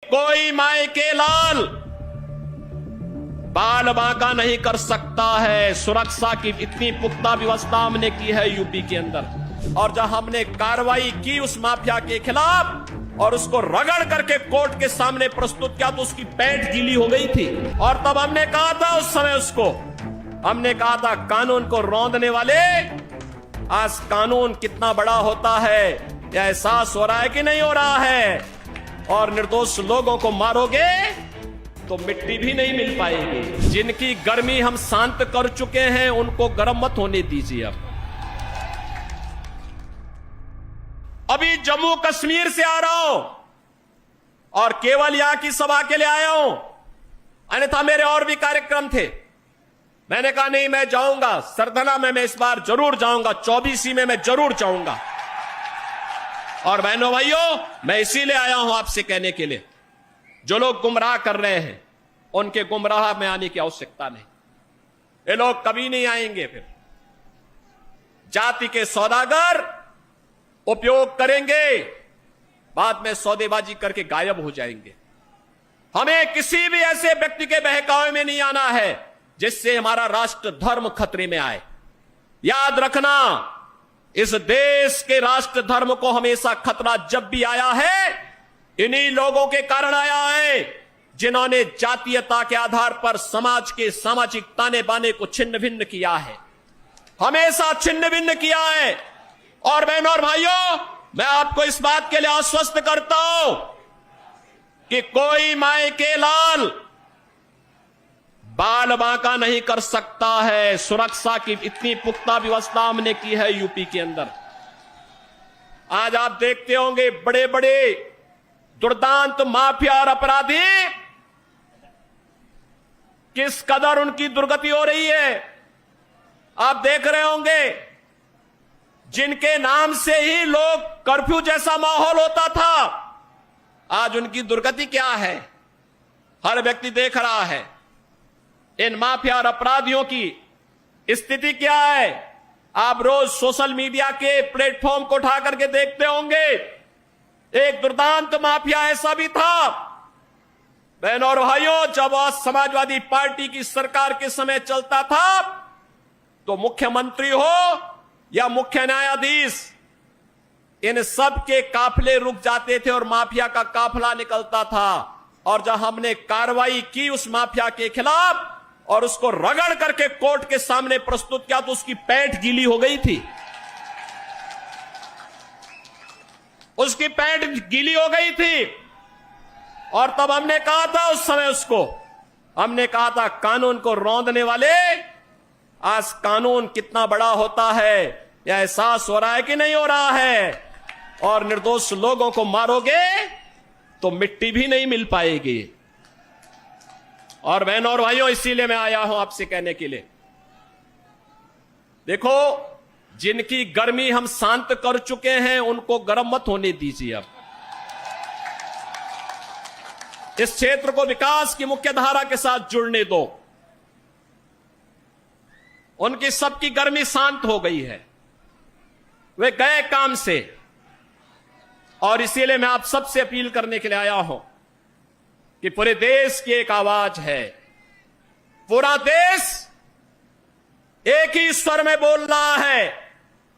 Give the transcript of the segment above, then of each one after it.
कोई माए के लाल बाल बांका नहीं कर सकता है। सुरक्षा की इतनी पुख्ता व्यवस्था हमने की है यूपी के अंदर, और जब हमने कार्रवाई की उस माफिया के खिलाफ और उसको रगड़ करके कोर्ट के सामने प्रस्तुत किया तो उसकी पैंट गीली हो गई थी। और तब हमने कहा था उस समय उसको, हमने कहा था कानून को रौंदने वाले, आज कानून कितना बड़ा होता है यह एहसास हो रहा है कि नहीं हो रहा है। और निर्दोष लोगों को मारोगे तो मिट्टी भी नहीं मिल पाएगी। जिनकी गर्मी हम शांत कर चुके हैं उनको गर्म मत होने दीजिए। अभी जम्मू कश्मीर से आ रहा हूं और केवल यहां की सभा के लिए आया हूं, अन्यथा मेरे और भी कार्यक्रम थे। मैंने कहा नहीं, मैं जाऊंगा सरधना में, मैं इस बार जरूर जाऊंगा, 24 में मैं जरूर जाऊंगा। और बहनों भाइयों, मैं इसीलिए आया हूं आपसे कहने के लिए, जो लोग गुमराह कर रहे हैं उनके गुमराह में आने की आवश्यकता नहीं। ये लोग कभी नहीं आएंगे। फिर जाति के सौदागर उपयोग करेंगे, बाद में सौदेबाजी करके गायब हो जाएंगे। हमें किसी भी ऐसे व्यक्ति के बहकावे में नहीं आना है जिससे हमारा राष्ट्र धर्म खतरे में आए। याद रखना, इस देश के राष्ट्र धर्म को हमेशा खतरा जब भी आया है इन्हीं लोगों के कारण आया है, जिन्होंने जातीयता के आधार पर समाज के सामाजिक ताने बाने को छिन्न भिन्न किया है, हमेशा छिन्न भिन्न किया है। और बहनों और भाइयों, मैं आपको इस बात के लिए आश्वस्त करता हूं कि कोई माए के लाल बाल बांका नहीं कर सकता है। सुरक्षा की इतनी पुख्ता व्यवस्था हमने की है यूपी के अंदर। आज आप देखते होंगे बड़े बड़े दुर्दांत माफिया और अपराधी किस कदर उनकी दुर्गति हो रही है। आप देख रहे होंगे जिनके नाम से ही लोग कर्फ्यू जैसा माहौल होता था, आज उनकी दुर्गति क्या है हर व्यक्ति देख रहा है। इन माफिया और अपराधियों की स्थिति क्या है आप रोज सोशल मीडिया के प्लेटफॉर्म को उठा करके देखते होंगे। एक दुर्दांत माफिया ऐसा भी था बहनों और भाइयों, जब आज समाजवादी पार्टी की सरकार के समय चलता था तो मुख्यमंत्री हो या मुख्य न्यायाधीश, इन सब के काफिले रुक जाते थे और माफिया का काफिला निकलता था। और जब हमने कार्रवाई की उस माफिया के खिलाफ और उसको रगड़ करके कोर्ट के सामने प्रस्तुत किया तो उसकी पैंट गीली हो गई थी। उसकी पैंट गीली हो गई थी। और तब हमने कहा था उस समय उसको, हमने कहा था कानून को रौंदने वाले, आज कानून कितना बड़ा होता है यह एहसास हो रहा है कि नहीं हो रहा है। और निर्दोष लोगों को मारोगे तो मिट्टी भी नहीं मिल पाएगी। और बहनों और भाइयों, इसीलिए मैं आया हूं आपसे कहने के लिए, देखो जिनकी गर्मी हम शांत कर चुके हैं उनको गर्म मत होने दीजिए। अब इस क्षेत्र को विकास की मुख्य धारा के साथ जुड़ने दो। उनकी सबकी गर्मी शांत हो गई है, वे गए काम से। और इसीलिए मैं आप सबसे अपील करने के लिए आया हूं कि पूरे देश की एक आवाज है, पूरा देश एक ही स्वर में बोल रहा है।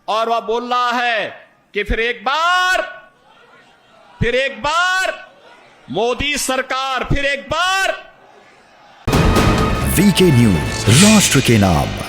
और वह बोल रहा है कि फिर एक बार मोदी सरकार, फिर एक बार। वीके न्यूज, राष्ट्र के नाम।